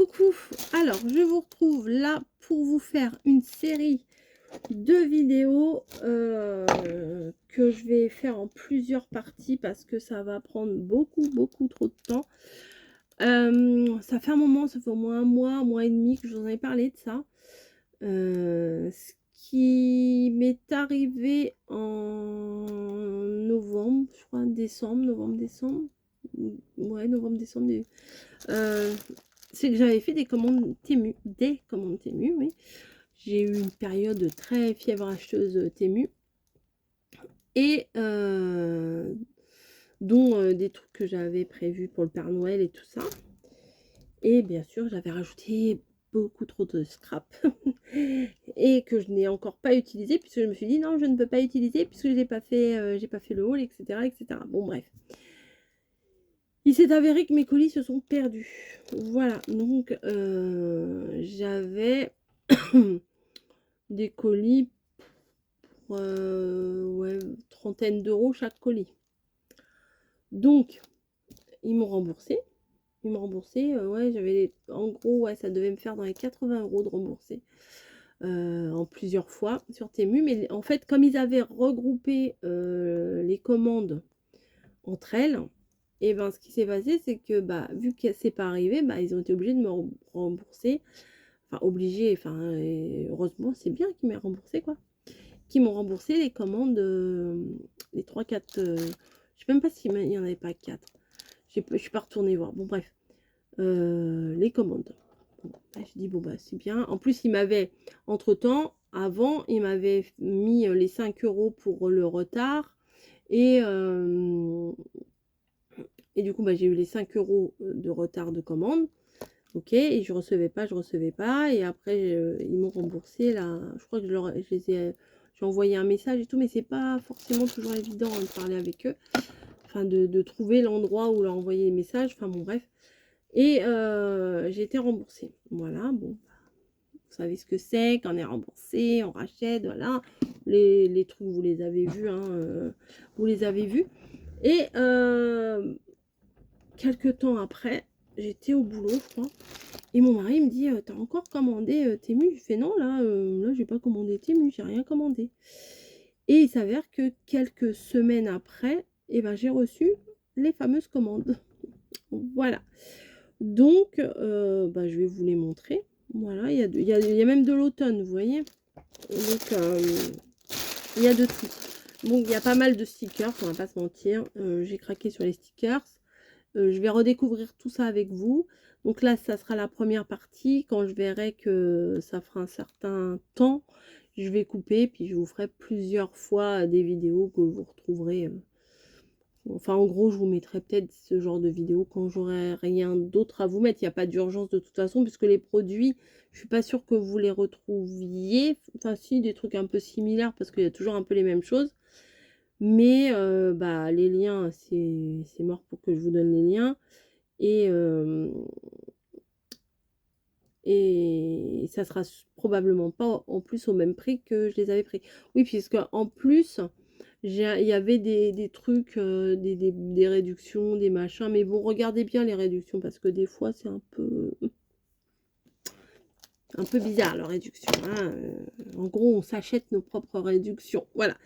coucou. Alors, je vous retrouve là pour vous faire une série de vidéos que je vais faire en plusieurs parties parce que ça va prendre beaucoup trop de temps. Ça fait un moment, ça fait au moins un mois et demi que je vous en ai parlé de ça. Ce qui m'est arrivé en novembre, je crois, novembre-décembre. Ouais, novembre-décembre. Euh, c'est que j'avais fait des commandes Temu, oui. J'ai eu une période très fièvre acheteuse Temu et dont des trucs que j'avais prévus pour le Père Noël et tout ça. Et bien sûr, j'avais rajouté beaucoup trop de scrap et que je n'ai encore pas utilisé puisque je me suis dit non, je ne peux pas utiliser puisque j'ai pas fait le haul, etc. Bon, bref. Il s'est avéré que mes colis se sont perdus. Voilà, donc j'avais des colis pour ouais, trentaine d'euros chaque colis. Donc, ils m'ont remboursé. Ouais, j'avais en gros, ouais, ça devait me faire dans les 80 € de rembourser en plusieurs fois sur Temu. Mais en fait, comme ils avaient regroupé les commandes entre elles, et ben ce qui s'est passé, c'est que bah vu que c'est pas arrivé, bah ils ont été obligés de me rembourser. Enfin, obligés, enfin, heureusement, c'est bien qu'ils m'aient remboursé, quoi. Qui m'ont remboursé les commandes, les 3-4, je sais même pas s'il n'y en avait pas 4. Je suis pas retournée voir. Bon, bref, les commandes. Bon, bah, je dis, bon, bah, c'est bien. En plus, il m'avait, entre-temps, avant, il m'avait mis les 5 € pour le retard. Et du coup, bah, j'ai eu les 5 € de retard de commande. Ok, et je recevais pas. Et après, ils m'ont remboursé là. Je crois que j'ai envoyé un message et tout, mais c'est pas forcément toujours évident de parler avec eux. Enfin, de trouver l'endroit où leur envoyer les messages. Enfin, bon, bref. Et j'ai été remboursée. Voilà, bon. Vous savez ce que c'est, quand on est remboursé, on rachète, voilà. Les trucs, vous les avez vus, hein, vous les avez vus. Et quelques temps après, j'étais au boulot, je crois. Et mon mari me dit, t'as encore commandé Temu? Je fais non, là j'ai pas commandé Temu, j'ai rien commandé. Et il s'avère que quelques semaines après, eh ben, j'ai reçu les fameuses commandes. Voilà. Donc, bah, je vais vous les montrer. Voilà, il y a même de l'automne, vous voyez. Donc, il y a de tout. Donc, il y a pas mal de stickers, on va pas se mentir. J'ai craqué sur les stickers. Je vais redécouvrir tout ça avec vous. Donc là, ça sera la première partie. Quand je verrai que ça fera un certain temps, je vais couper. Puis je vous ferai plusieurs fois des vidéos que vous retrouverez. Enfin, en gros, je vous mettrai peut-être ce genre de vidéo quand j'aurai rien d'autre à vous mettre. Il n'y a pas d'urgence de toute façon, puisque les produits, je suis pas sûre que vous les retrouviez. Enfin, si, des trucs un peu similaires, parce qu'il y a toujours un peu les mêmes choses. Mais bah, les liens, c'est mort pour que je vous donne les liens. Et ça sera probablement pas en plus au même prix que je les avais pris. Oui, puisque en plus, il y avait des trucs, des réductions, des machins. Mais bon, regardez bien les réductions parce que des fois, c'est un peu bizarre la réduction. Hein. En gros, on s'achète nos propres réductions. Voilà.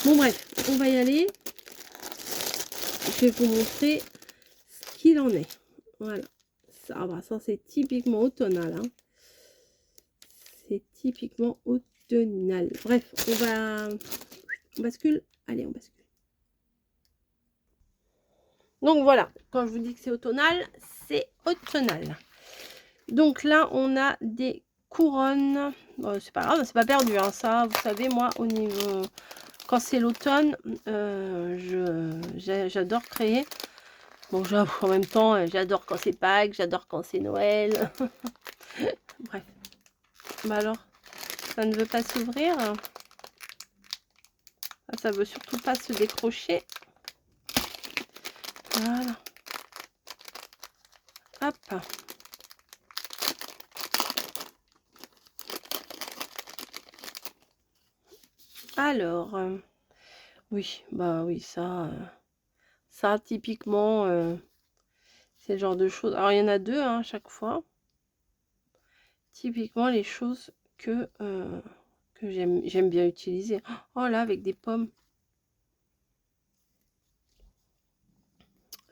Bon, bref, on va y aller. Je vais vous montrer ce qu'il en est. Voilà. Ça, bah, ça c'est typiquement automnal. Hein. C'est typiquement automnal. Bref, on bascule. Allez, on bascule. Donc voilà, quand je vous dis que c'est automnal, c'est automnal. Donc là, on a des couronnes. Bon, c'est pas grave, c'est pas perdu. Hein, ça, vous savez, moi, au niveau... Quand c'est l'automne, j'adore créer. Bon, j'avoue, en même temps, j'adore quand c'est Pâques, j'adore quand c'est Noël. Bref. Bah alors, ça ne veut pas s'ouvrir. Ça veut surtout pas se décrocher. Voilà. Hop. Alors, oui, bah oui, ça typiquement, c'est le genre de choses. Alors, il y en a deux hein, à chaque fois. typiquement les choses que j'aime bien utiliser. Oh là, avec des pommes.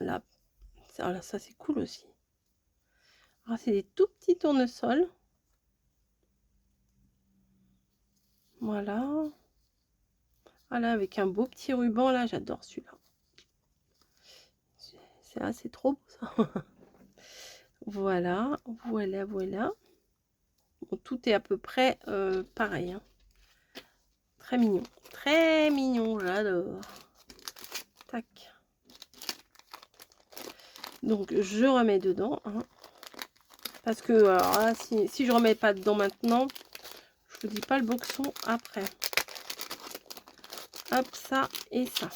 Là, ça c'est cool aussi. Alors, c'est des tout petits tournesols. Voilà. Voilà, avec un beau petit ruban là, j'adore celui-là. C'est trop beau ça. Voilà, voilà, voilà. Bon, tout est à peu près pareil. Hein. Très mignon, j'adore. Tac. Donc je remets dedans. Hein. Parce que alors là, si je remets pas dedans maintenant, je vous dis pas le boxon après. Hop, ça et ça.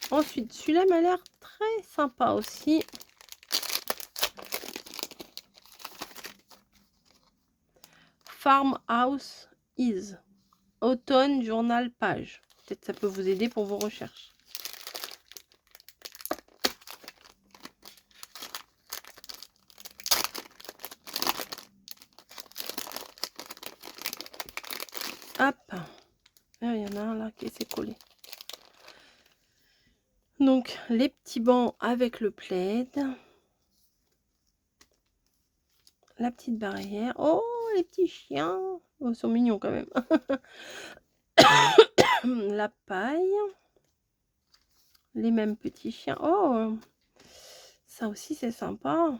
Ensuite, celui-là m'a l'air très sympa aussi. Farmhouse is. Automne, journal, page. Peut-être ça peut vous aider pour vos recherches. Hop. Il y en a un là qui s'est collé. Donc, les petits bancs avec le plaid. La petite barrière. Oh, les petits chiens. Oh, ils sont mignons quand même. La paille. Les mêmes petits chiens. Oh, ça aussi c'est sympa.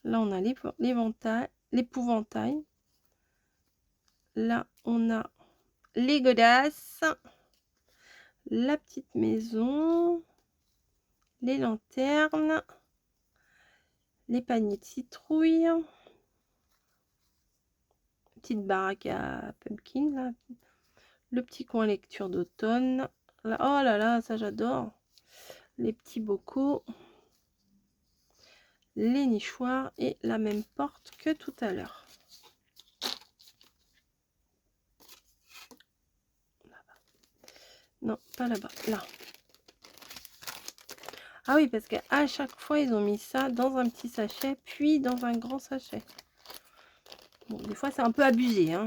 Là, on a l'épouvantail. Là, on a les godasses. La petite maison. Les lanternes. Les paniers de citrouille. Petite baraque à pumpkin. Là. Le petit coin lecture d'automne. Oh là là, ça j'adore. Les petits bocaux. Les nichoirs et la même porte que tout à l'heure. Non, pas là-bas, là. Ah oui, parce qu'à chaque fois, ils ont mis ça dans un petit sachet, puis dans un grand sachet. Bon, des fois, c'est un peu abusé, hein.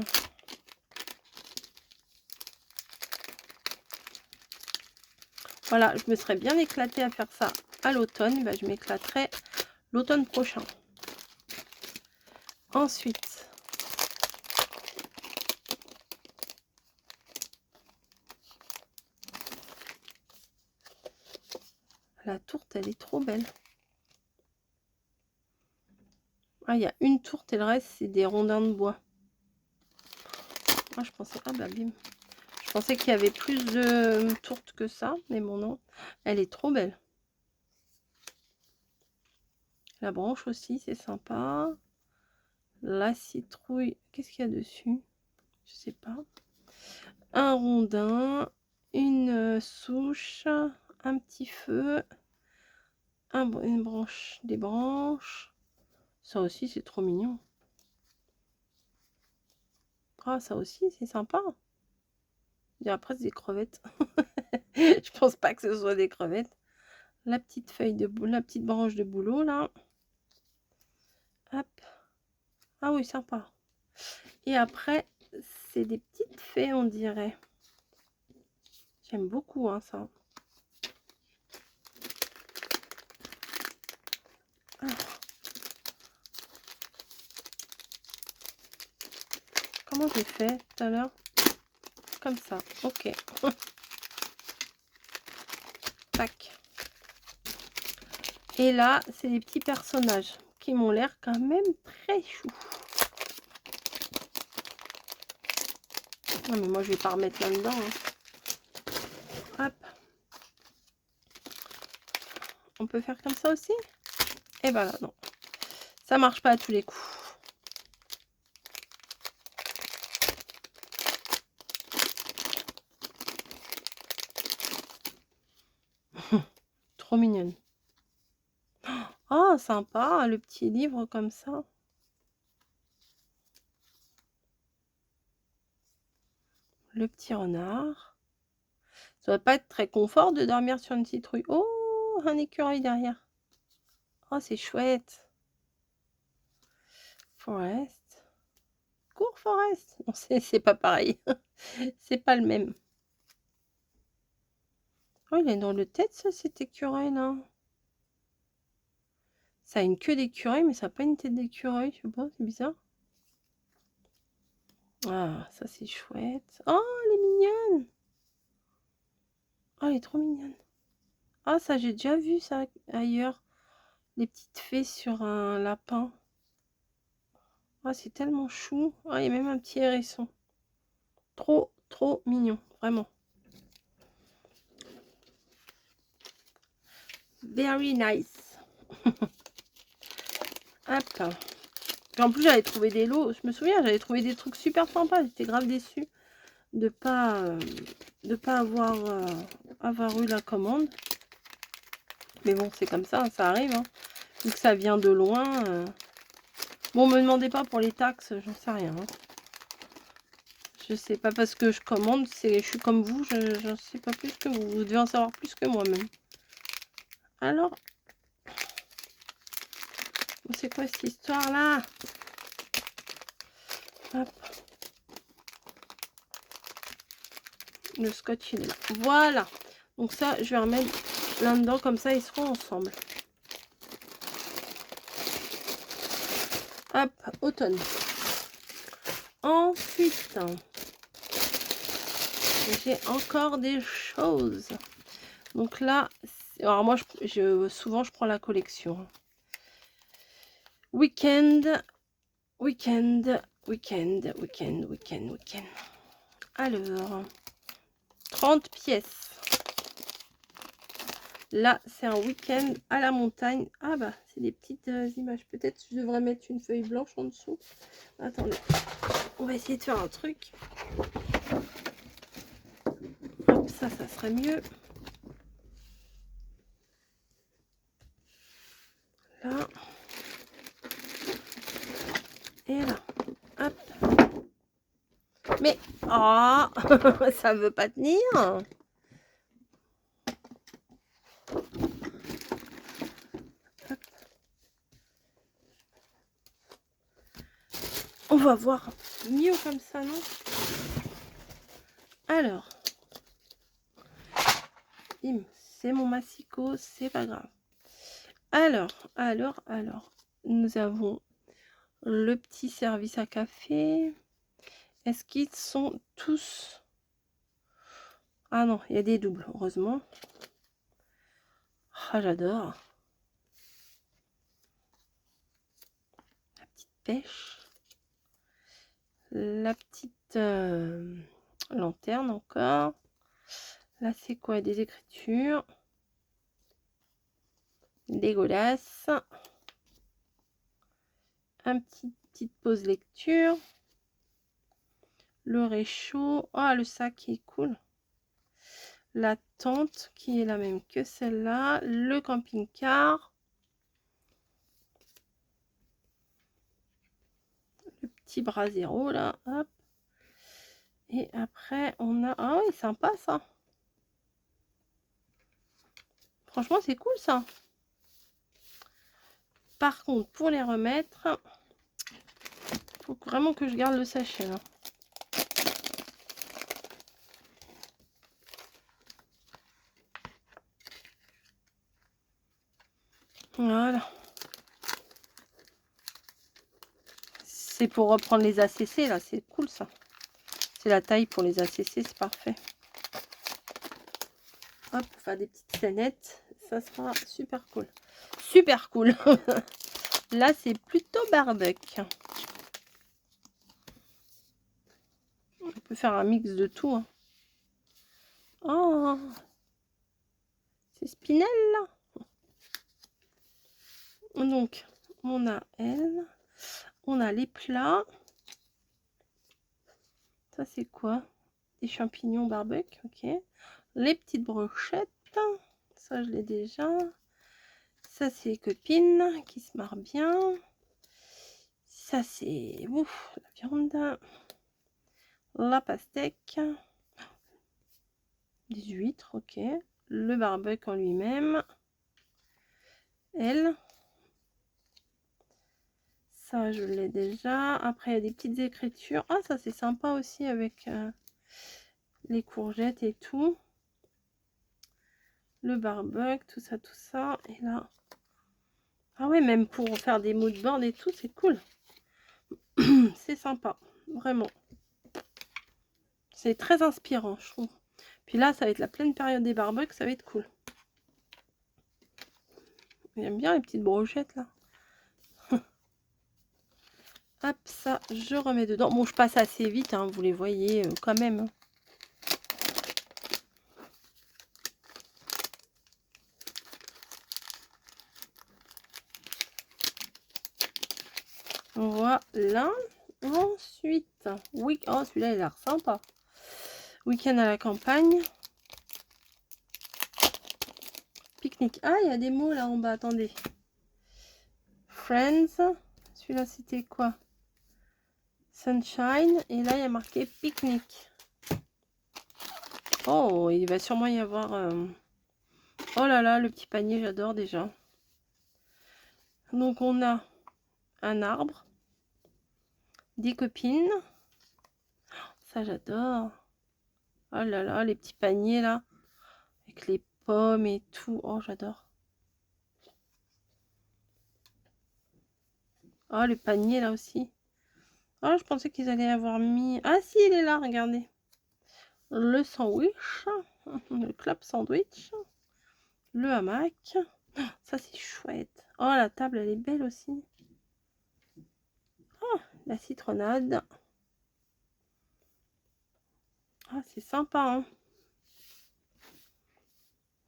Voilà, je me serais bien éclatée à faire ça à l'automne. Ben, je m'éclaterai l'automne prochain. Ensuite, la tourte, elle est trop belle. Ah, il y a une tourte et le reste, c'est des rondins de bois. Moi, je pensais... Ah bah bim. Je pensais qu'il y avait plus de tourtes que ça, mais bon, non. Elle est trop belle. La branche aussi, c'est sympa. La citrouille, qu'est-ce qu'il y a dessus? Je sais pas. Un rondin, une souche, un petit feu, une branche, des branches. Ça aussi, c'est trop mignon. Ah, ça aussi, c'est sympa. Et après, c'est des crevettes. Je pense pas que ce soit des crevettes. La petite feuille de boulot, la petite branche de bouleau, là. Hop. Ah oui, sympa. Et après, c'est des petites fées, on dirait. J'aime beaucoup, hein, ça. Ah. Comment j'ai fait tout à l'heure? Comme ça, ok. Tac. Et là, c'est des petits personnages qui m'ont l'air quand même très chou. Non, mais moi, je vais pas remettre là-dedans. Hein. Hop. On peut faire comme ça aussi? Et ben là, non. Ça marche pas à tous les coups. Trop mignonne. Oh, sympa, le petit livre comme ça. Le petit renard. Ça va pas être très confort de dormir sur une citrouille. Oh, un écureuil derrière. Oh, c'est chouette. Forest. Forest. Non, c'est pas pareil. C'est pas le même. Oh, il a une drôle de tête, ça, cet écureuil-là. Ça a une queue d'écureuil, mais ça n'a pas une tête d'écureuil. Je sais pas, c'est bizarre. Ah, ça, c'est chouette. Oh, elle est mignonne. Oh, elle est trop mignonne. Ah, ça, j'ai déjà vu ça ailleurs. Les petites fées sur un lapin. Ah, c'est tellement chou. Ah, il y a même un petit hérisson. Trop, trop mignon, vraiment. Very nice. Hop. Et en plus, j'avais trouvé des lots. Je me souviens, j'avais trouvé des trucs super sympas. J'étais grave déçue de pas avoir eu la commande. Mais bon, c'est comme ça, ça arrive. Hein. Vu que ça vient de loin. Bon, me demandez pas pour les taxes, j'en sais rien. Hein. Je sais pas parce que je commande, je suis comme vous, je ne sais pas plus que vous. Vous devez en savoir plus que moi même. Alors, c'est quoi cette histoire là? Hop. Le scotch il est là. Voilà. Donc ça, je vais remettre là-dedans, comme ça ils seront ensemble. Hop, automne. Ensuite, j'ai encore des choses. Donc là, alors moi, souvent je prends la collection. Week-end. Alors, 30 pièces. Là, c'est un week-end à la montagne. Ah bah, c'est des petites images. Peut-être je devrais mettre une feuille blanche en dessous. Attendez, on va essayer de faire un truc. Hop, ça serait mieux. Là. Et là. Hop. Mais, oh, ça veut pas tenir. On va voir mieux comme ça, non? Alors, c'est mon massicot, c'est pas grave. Alors, nous avons le petit service à café. Est-ce qu'ils sont tous... Ah non, il y a des doubles, heureusement. Ah, j'adore. La petite pêche. La petite lanterne encore. Là, c'est quoi? Des écritures. Dégueulasse. Petite pause lecture. Le réchaud. Ah, le sac qui est cool. La tente qui est la même que celle-là. Le camping-car. Le petit brasero là. Hop. Et après, on a... Ah oui, sympa ça. Franchement, c'est cool ça. Par contre, pour les remettre, il faut vraiment que je garde le sachet là. Voilà. C'est pour reprendre les ACC là, c'est cool ça. C'est la taille pour les ACC, c'est parfait. Hop, pour faire des petites scénettes, ça sera super cool. Super cool. Là, c'est plutôt barbecue. On peut faire un mix de tout. Hein. Oh, c'est Spinel là. Donc, on a elle. On a les plats. Ça, c'est quoi? Des champignons barbecue, ok. Les petites brochettes. Ça, je l'ai déjà. Ça, c'est copine qui se marre bien. Ça, c'est la viande. La pastèque. Des huîtres, ok. Le barbecue en lui-même. Elle. Ça, je l'ai déjà. Après, il y a des petites écritures. Ah, ça, c'est sympa aussi avec les courgettes et tout. Le barbecue, tout ça, tout ça. Et là... Ah ouais, même pour faire des mood boards et tout, c'est cool. C'est sympa, vraiment. C'est très inspirant, je trouve. Puis là, ça va être la pleine période des barbecues, ça va être cool. J'aime bien les petites brochettes, là. Hop, ça, je remets dedans. Bon, je passe assez vite, hein, vous les voyez quand même. Voilà. Ensuite, oui, oh, celui-là, il a l'air sympa. Week-end à la campagne. Pique-nique. Ah, il y a des mots là en bas, attendez. Friends. Celui-là, c'était quoi? Sunshine. Et là, il y a marqué pique-nique. Oh, il va sûrement y avoir... Oh là là, le petit panier, j'adore déjà. Donc, on a un arbre. Des copines. Ça, j'adore. Oh là là, les petits paniers là. Avec les pommes et tout. Oh, j'adore. Oh, le panier là aussi. Oh, je pensais qu'ils allaient avoir mis... Ah si, il est là, regardez. Le sandwich. Le club sandwich. Le hamac. Ça, c'est chouette. Oh, la table, elle est belle aussi. Oh, la citronnade. Ah, c'est sympa, hein.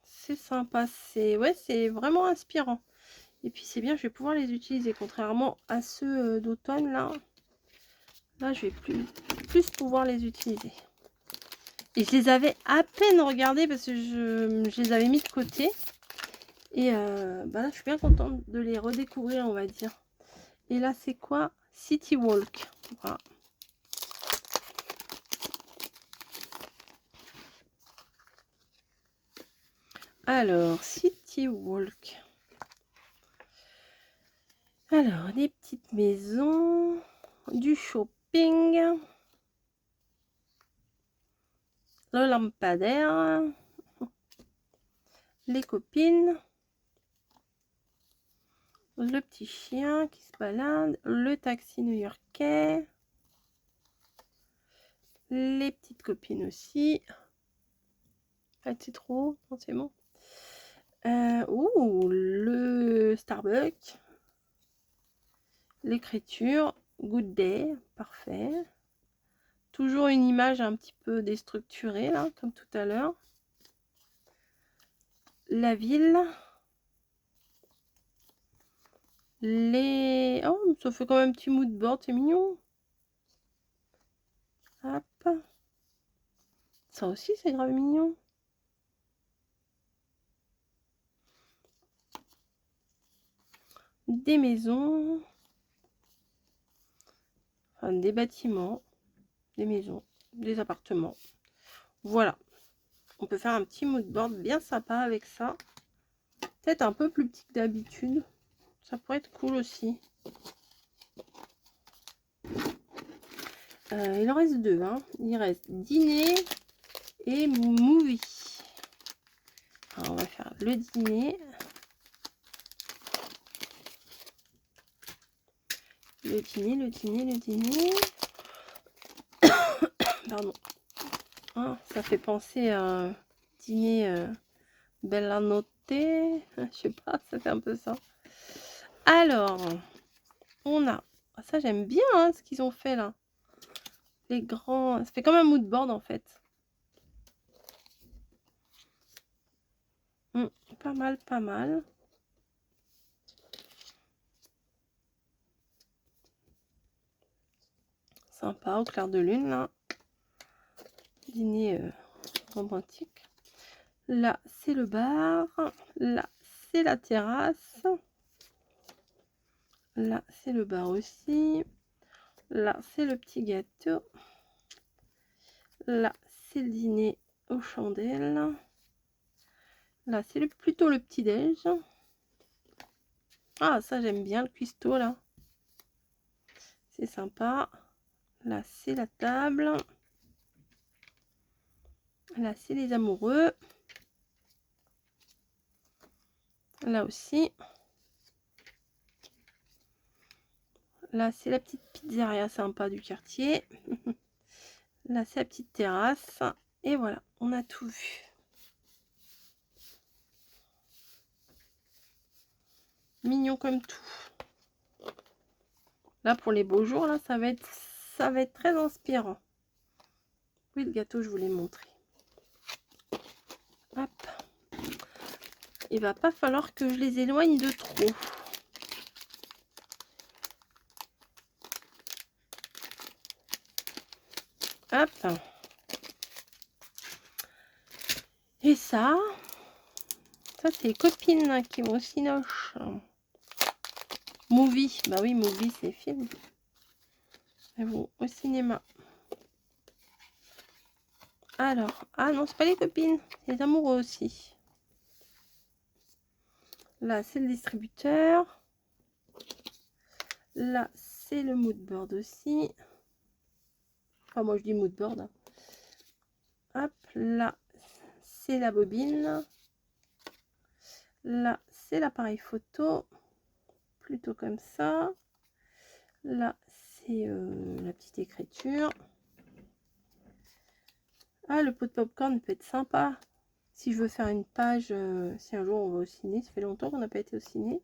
C'est sympa. Ouais, c'est vraiment inspirant. Et puis, c'est bien, je vais pouvoir les utiliser. Contrairement à ceux d'automne, là. Là, je vais plus pouvoir les utiliser. Et je les avais à peine regardés parce que je les avais mis de côté. Et bah là, je suis bien contente de les redécouvrir, on va dire. Et là, c'est quoi? City Walk. Voilà. Alors, City Walk. Alors, des petites maisons, du shopping, le lampadaire, les copines, le petit chien qui se balade, le taxi new-yorkais, les petites copines aussi. Ah, c'est trop, non, c'est bon. Ouh, le Starbucks, l'écriture, Good Day, parfait. Toujours une image un petit peu déstructurée, là, comme tout à l'heure. La ville. Les... Oh, ça fait quand même un petit mood board, c'est mignon. Hop. Ça aussi, c'est grave mignon. Des maisons. Enfin, des bâtiments. Des maisons. Des appartements. Voilà. On peut faire un petit mood board bien sympa avec ça. Peut-être un peu plus petit que d'habitude. Ça pourrait être cool aussi. Il en reste deux. Hein. Il reste dîner et movie. Alors, on va faire le dîner. Le dîner, le dîner, le dîner. Pardon. Ah, ça fait penser à un dîner Bella Notte. Je sais pas, ça fait un peu ça. Alors, on a... Ça, j'aime bien hein, ce qu'ils ont fait là. Les grands... Ça fait comme un mood board en fait. Pas mal, pas mal. Sympa, au clair de lune là. Dîner romantique. Là, c'est le bar. Là, c'est la terrasse. Là, c'est le bar aussi. Là, c'est le petit gâteau. Là, c'est le dîner aux chandelles. Là, c'est plutôt le petit-déj. Ah, ça, j'aime bien le cuistot, là. C'est sympa. Là, c'est la table. Là, c'est les amoureux. Là aussi. Là, c'est la petite pizzeria sympa du quartier. Là, c'est la petite terrasse. Et voilà, on a tout vu. Mignon comme tout. Là, pour les beaux jours, là, ça va être très inspirant. Oui, le gâteau, je vous l'ai montré. Hop. Il va pas falloir que je les éloigne de trop. Hop. Et ça c'est les copines là, qui vont au cinoche. Movie, bah oui, movie c'est film. Elles vont au cinéma. Alors, ah non, c'est pas les copines, c'est les amoureux aussi. Là, c'est le distributeur. Là, c'est le mood board aussi. Enfin, moi je dis mood board. Hein. Hop, là, c'est la bobine. Là, c'est l'appareil photo. Plutôt comme ça. Là, c'est la petite écriture. Ah, le pot de popcorn peut être sympa. Si je veux faire une page, si un jour on va au ciné, ça fait longtemps qu'on n'a pas été au ciné.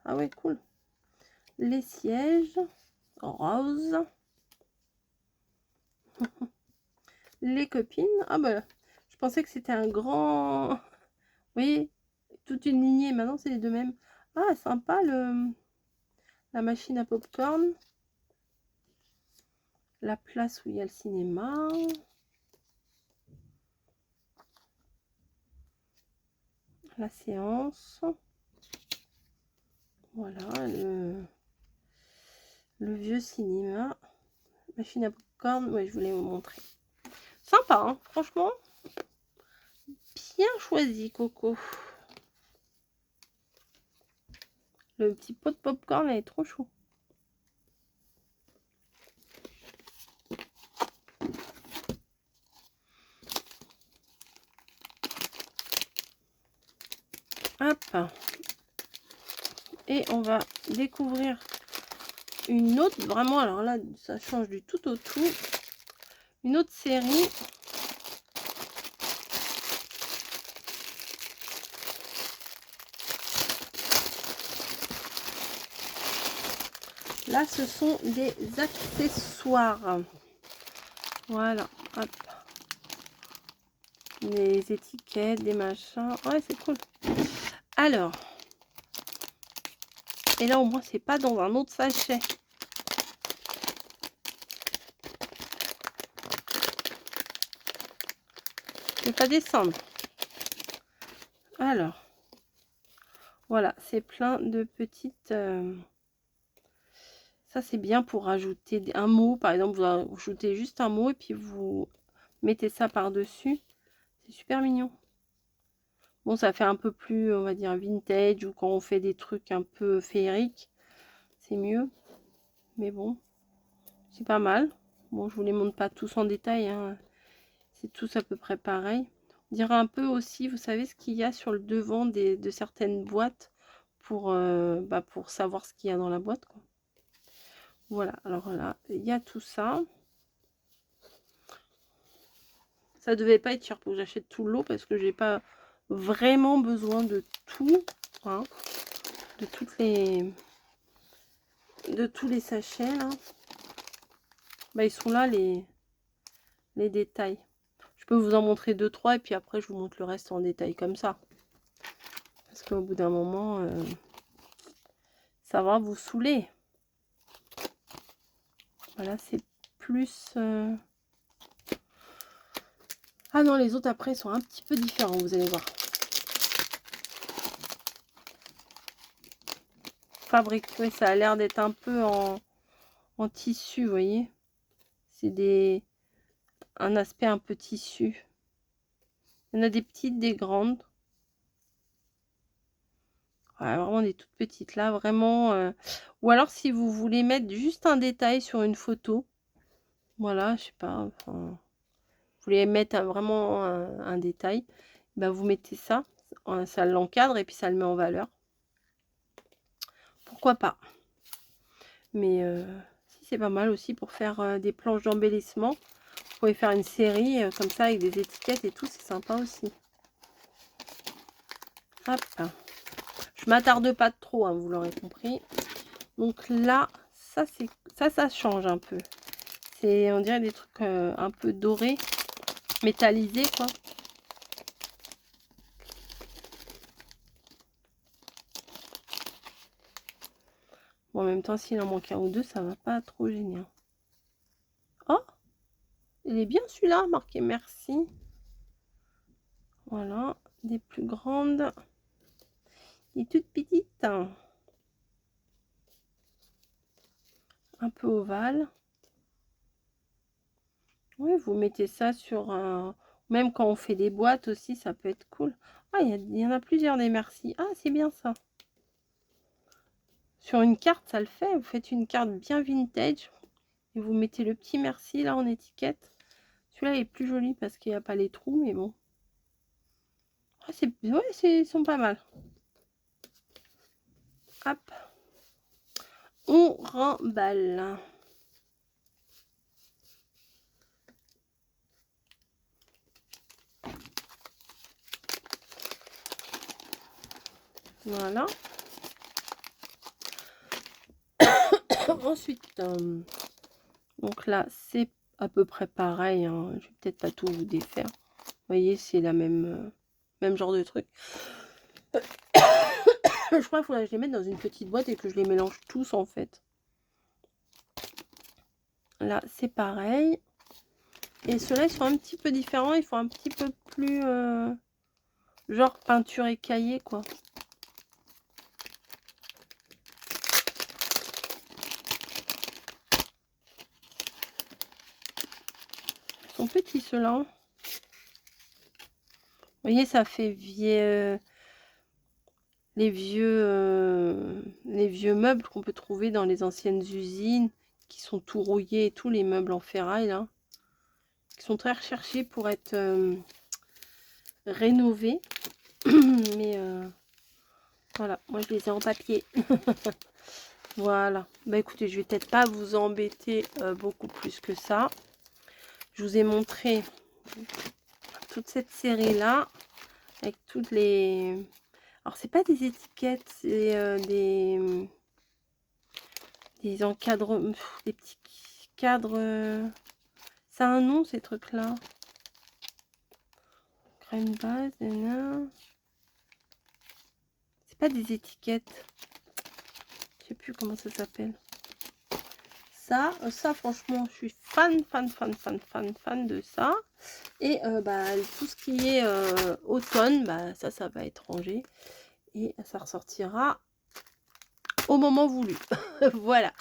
Ah ouais, cool. Les sièges rose. Les copines. Ah bah, je pensais que c'était un grand... Vous voyez, toute une lignée. Maintenant, c'est les deux mêmes. Ah, sympa la machine à popcorn. La place où il y a le cinéma. La séance. Voilà, le vieux cinéma. Machine à popcorn, ouais, je voulais vous montrer. Sympa, hein, franchement. Bien choisi, Coco. Le petit pot de popcorn, elle est trop chaud. Hop. Et on va découvrir une autre, vraiment, alors là, ça change du tout au tout. Une autre série. Là, ce sont des accessoires. Voilà, hop. Des étiquettes, des machins. Ouais, c'est cool. Alors. Et là, au moins, c'est pas dans un autre sachet. Je vais pas descendre. Alors. Voilà, c'est plein de petites... Ça, c'est bien pour rajouter un mot. Par exemple, vous ajoutez juste un mot et puis vous mettez ça par-dessus. C'est super mignon. Bon, ça fait un peu plus, on va dire, vintage ou quand on fait des trucs un peu féeriques. C'est mieux. Mais bon, c'est pas mal. Bon, je vous les montre pas tous en détail. Hein. C'est tous à peu près pareil. On dirait un peu aussi, vous savez, ce qu'il y a sur le devant de certaines boîtes pour savoir ce qu'il y a dans la boîte, quoi. Voilà, alors là, il y a tout ça. Ça devait pas être cher pour que j'achète tout le lot parce que j'ai pas vraiment besoin de tout, hein, de tous les sachets là. Bah, ils sont là les détails. Je peux vous en montrer 2-3 et puis après je vous montre le reste en détail comme ça. Parce qu'au bout d'un moment, ça va vous saouler. Voilà, c'est plus... Ah non, les autres après sont un petit peu différents, vous allez voir. Fabrique, oui, ça a l'air d'être un peu en tissu, vous voyez. C'est un aspect un peu tissu. Il y en a des petites, des grandes. Ouais, vraiment des toutes petites là, vraiment. Ou alors si vous voulez mettre juste un détail sur une photo, voilà, je sais pas, enfin, vous voulez mettre vraiment un détail, bah vous mettez ça, ça l'encadre et puis ça le met en valeur. Pourquoi pas? Mais si, c'est pas mal aussi pour faire des planches d'embellissement. Vous pouvez faire une série comme ça avec des étiquettes et tout, c'est sympa aussi. Hop. Je m'attarde pas trop, hein, vous l'aurez compris. Donc là, ça change un peu. C'est, on dirait des trucs un peu dorés, métallisés, quoi. Bon, en même temps, s'il en manque un ou deux, ça va pas trop gêner. Oh, il est bien celui-là, marqué merci. Voilà, des plus grandes et toutes petites. Un peu ovale. Oui, vous mettez ça sur un... Même quand on fait des boîtes aussi, ça peut être cool. Ah, il y en a plusieurs des merci. Ah, c'est bien ça. Sur une carte, ça le fait. Vous faites une carte bien vintage. Et vous mettez le petit merci là en étiquette. Celui-là est plus joli parce qu'il n'y a pas les trous, mais bon. Ah, ouais, ils sont pas mal. Hop. On remballe. Voilà. Ensuite, donc là, c'est à peu près pareil. Hein. Je vais peut-être pas tout vous défaire. Vous voyez, c'est la même genre de truc. Je crois qu'il faudrait que je les mette dans une petite boîte et que je les mélange tous en fait. Là, c'est pareil. Et ceux-là, ils sont un petit peu différents. Ils font un petit peu plus genre peinture écaillée, quoi. Ils sont petits ceux-là. Vous voyez, ça fait vieux, les vieux meubles qu'on peut trouver dans les anciennes usines, qui sont tout rouillés et tout, les meubles en ferraille, là, qui sont très recherchés pour être rénovés. Mais voilà, moi je les ai en papier. Voilà. Bah écoutez, je vais peut-être pas vous embêter beaucoup plus que ça. Je vous ai montré toute cette série là avec toutes les... Alors c'est pas des étiquettes, c'est des encadres, des petits cadres. Ça a un nom ces trucs là. Crème base, c'est pas des étiquettes. Je sais plus comment ça s'appelle. Ça franchement, je suis fan de ça. Et bah, tout ce qui est automne, bah, ça va être rangé. Et ça ressortira au moment voulu. Voilà.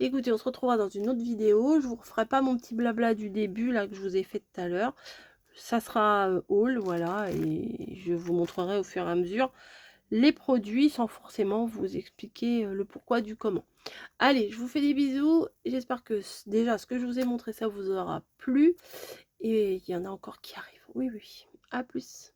Écoutez, on se retrouvera dans une autre vidéo. Je vous referai pas mon petit blabla du début là que je vous ai fait tout à l'heure. Ça sera haul, voilà. Et je vous montrerai au fur et à mesure les produits sans forcément vous expliquer le pourquoi du comment. Allez, je vous fais des bisous. J'espère que déjà ce que je vous ai montré, ça vous aura plu. Et il y en a encore qui arrivent. Oui, oui. À plus.